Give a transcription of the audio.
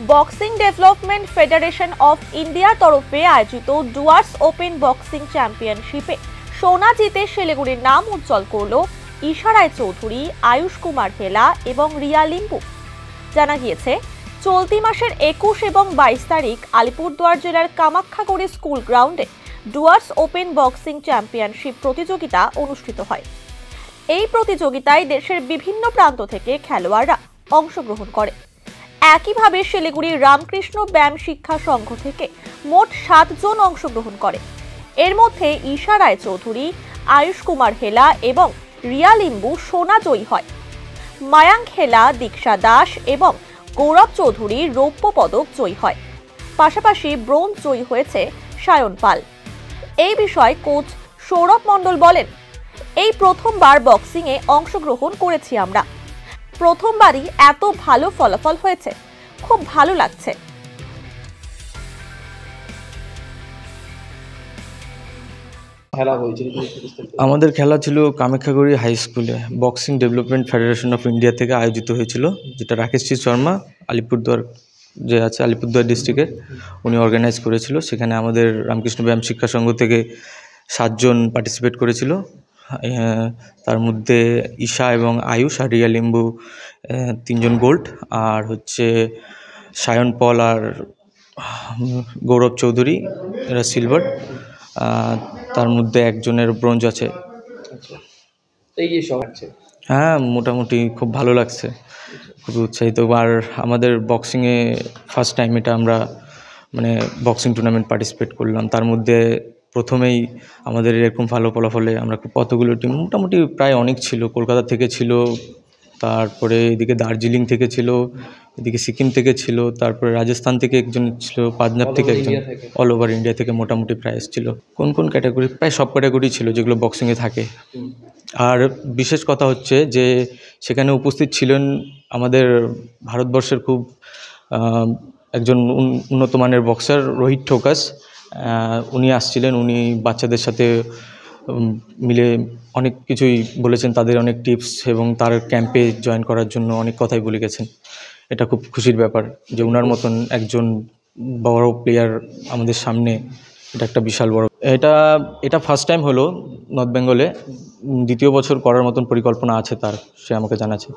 Boxing development federation of ইন্ডিয়ার তরফে আয়োজিত ডুয়ার্স ওপেন বক্সিং চ্যাম্পিয়নশিপে সোনা জিতে শিলিগুড়ির নাম উজ্জ্বল করল ঈশা রায়চৌধুরী, আয়ুষ কুমার হেলা এবং রিয়া লিম্বু। জানা গিয়েছে, চলতি মাসের 21 এবং 22 তারিখ আলিপুরদুয়ার জেলার কামাখ্যাগুড়ি স্কুল গ্রাউন্ডে ডুয়ার্স ওপেন বক্সিং চ্যাম্পিয়নশিপ প্রতিযোগিতা অনুষ্ঠিত হয়। এই প্রতিযোগিতায় দেশের বিভিন্ন প্রান্ত থেকে খেলোয়াড়রা অংশগ্রহণ করে। একইভাবে শিলিগুড়ির রামকৃষ্ণ ব্যায়াম শিক্ষা সংঘ থেকে মোট 7 জন অংশগ্রহণ করে। এর মধ্যে ঈশা রায়চৌধুরী, আয়ুষ কুমার হেলা এবং রিয়া লিম্বু সোনা জয়ী হয়। মায়াঙ্ক হেলা, দীক্ষা দাস এবং গৌরব চৌধুরী রৌপ্য পদক জয়ী হয়। পাশাপাশি ব্রোঞ্জ জয়ী হয়েছে সায়ন পাল। এই বিষয়ে কোচ সৌরভ মণ্ডল বলেন, এই প্রথমবার বক্সিংয়ে অংশগ্রহণ করেছি আমরা। প্রথমবারই এত ভালো ফলাফল হয়েছে, খুব ভালো লাগছে। আমাদের খেলা ছিল কামাখ্যাগুড়ি হাই স্কুলে, boxing development federation of India থেকে আয়োজিত হয়েছিল, যেটা রাকেশ শর্মা আলিপুরদুয়ার যে আছে আলিপুরদুয়ার ডিস্ট্রিক্টের, উনি অর্গানাইজ করেছিল। সেখানে আমাদের রামকৃষ্ণ ব্যায়াম শিক্ষা সংঘ থেকে 7 জন পার্টিসিপেট করেছিল। তার মধ্যে ঈশা এবং আয়ুষ আর রিয়া লিম্বু 3 জন গোল্ড, আর হচ্ছে সায়ন পল আর গৌরব চৌধুরী এরা সিলভার, তার মধ্যে একজনের ব্রোঞ্জ আছে। হ্যাঁ, মোটামুটি খুব ভালো লাগছে, খুবই উৎসাহিত। আর আমাদের বক্সিংয়ে ফার্স্ট টাইম এটা আমরা বক্সিং টুর্নামেন্ট পার্টিসিপেট করলাম। তার মধ্যে প্রথমেই আমাদের এরকম ভালো ফলাফলে আমরা কতগুলো টিম, মোটামুটি প্রায় অনেক ছিল। কলকাতা থেকে ছিল, তারপরে এদিকে দার্জিলিং থেকে ছিল, এদিকে সিকিম থেকে ছিল, তারপরে রাজস্থান থেকে একজন ছিল, পাঞ্জাব থেকে একজন, অল ওভার ইন্ডিয়া থেকে মোটামুটি প্রাইস ছিল। কোন কোন ক্যাটাগরি? প্রায় সব ক্যাটাগরি ছিল যেগুলো বক্সিংয়ে থাকে। আর বিশেষ কথা হচ্ছে যে সেখানে উপস্থিত ছিলেন আমাদের ভারতবর্ষের খুব একজন উন্নত মানের বক্সার রোহিত ঠোকাস। উনি আসছিলেন, উনি বাচ্চাদের সাথে মিলে অনেক কিছুই বলেছেন, তাদের অনেক টিপস এবং তার ক্যাম্পে জয়েন করার জন্য অনেক কথাই বলে গেছেন। এটা খুব খুশির ব্যাপার যে ওনার মতন একজন বড় প্লেয়ার আমাদের সামনে, এটা একটা বিশাল বড়। এটা ফার্স্ট টাইম হলো নর্থ বেঙ্গলে, দ্বিতীয় বছর করার মতন পরিকল্পনা আছে তার, সে আমাকে জানাচ্ছে।